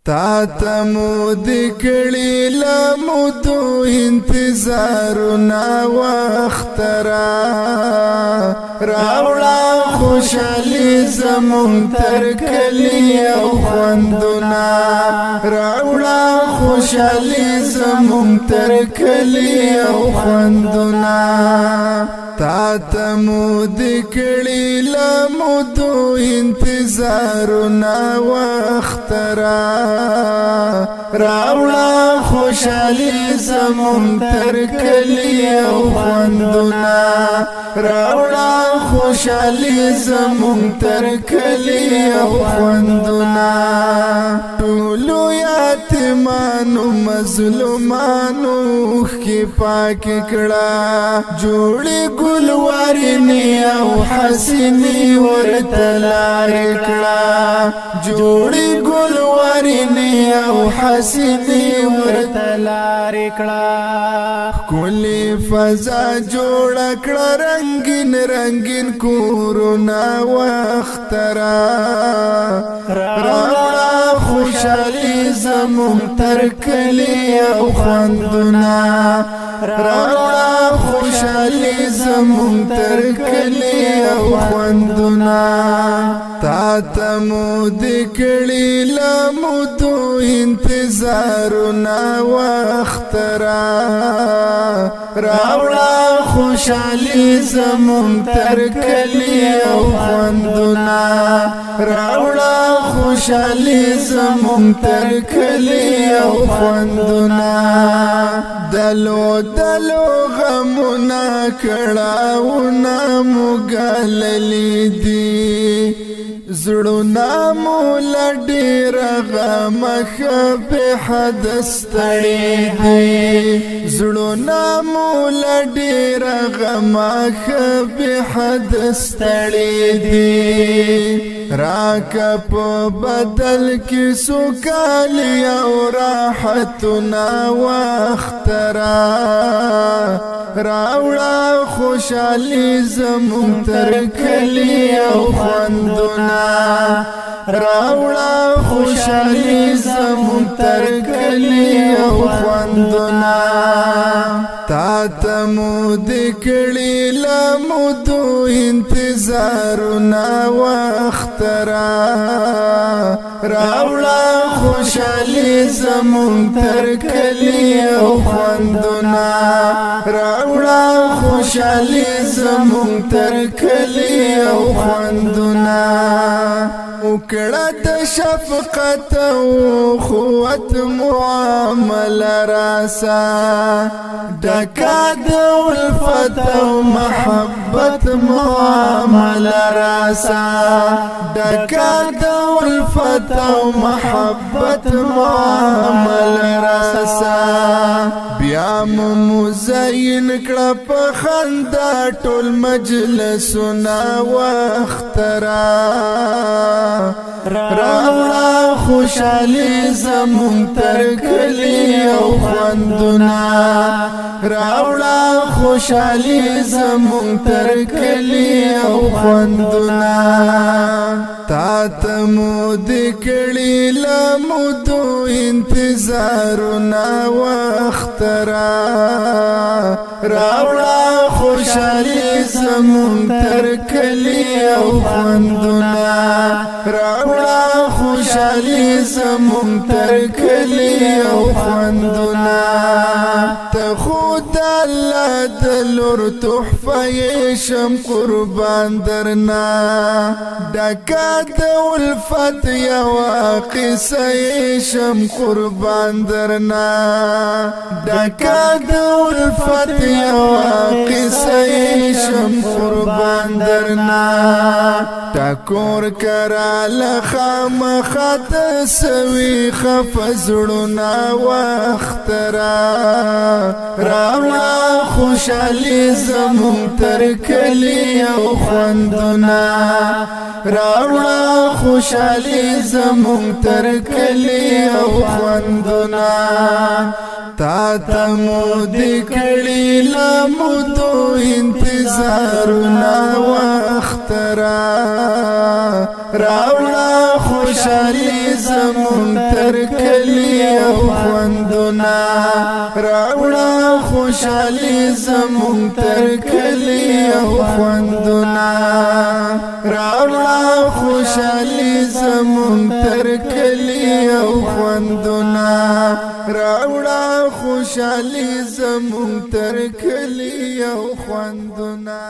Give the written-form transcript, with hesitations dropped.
تا تمو دکڑی لمدو انتظارنا وخترا راوڑا خوشحالی زمون تر کلی او خوندنا راوڑا خوشحالی زمون تر کلی او خوندنا تا تمو دکڑی لمدو انتظارنا وخترا راوڑا خوشحالی زمون تر کلی او خوندنا راوڑا خوشحالی زمون تر کلی او خوندنا ټولو یتیمانو مظلومانو کی پاک کړه جوړې ګلوارینې او حسینې ورته لارې کړه جوړې ګلوارینې او حسینې ورته لارې کړه ښکلې فضا جوړه کړه رنګین رنګین کورونه واخترا راوړه خوشحالي زمون تر کلی او خوندونه راوړه خوشحالي زمون تر کلی او خوندونه تا تمو دکړي لمدو انتظارنا واخترا راوړه خوشحالي زمون تر کلی او خوندونه راوړه خوشحالي زمون تر کلی او خوندونه دلو دلو غمونه کړهونه مګللي دي زړونه مو له ډېره غمه بې حده ستړي دي زړونه مو له ډېره غمه بې حده ستړي دي راکه په بدل کې سوکالي او راحتونه واخترا راوړه خوشحالي زمون تر کلی او خوندونه راوړه خوشحالي زمون تر کلی او خوندونه تا تمو دکړي لمدو انتظارنا واخترا راوړه خوشحالي زمون تر کلی او خوندونه راوړه خوشحالي زمون تر کلی او خوندونه وکړه د شفقت او قوت معامله راسا ډکه د الفت او محبت معامله راسا ډکه د الفت او محبت معامله راسا بیا مزین کړه په خندا ټول مجلسونه واخترا راوړه خوشحالي زمون تر کلی او خوندونه راوړه خوشحالي زمون تر کلی او خوندونه تا تمو دکړي لمدو انتظارنا واخترا راوړه خوشحالي زمون تر کلی او خوندونه راوړه خوشحالي زمون تر کلی او خوندونه ته خود الله د لور تحفه شم قربان درنا ډکه د الفت یوه قصه شم قربان درنا ډکه د الفت یوه قصه شم قربان درنا ټکور کراله خامخا د سوي خفه زړونه واخترا راوړه خوشحالي زمون تر کلی او خوندونه راوړه خوشحالي زمون تر کلی او خوندونه تا تمو دکړي لمدو انتظارنا واخترا راوړه خوشحالي زمون تر کلی او خوندنا راوړه خوشالي زمون تر کلی او خوندنا راوړه خوشالي زمون تر کلی او خوندنا راوړه خوشالي زمون تر کلی او خوندنا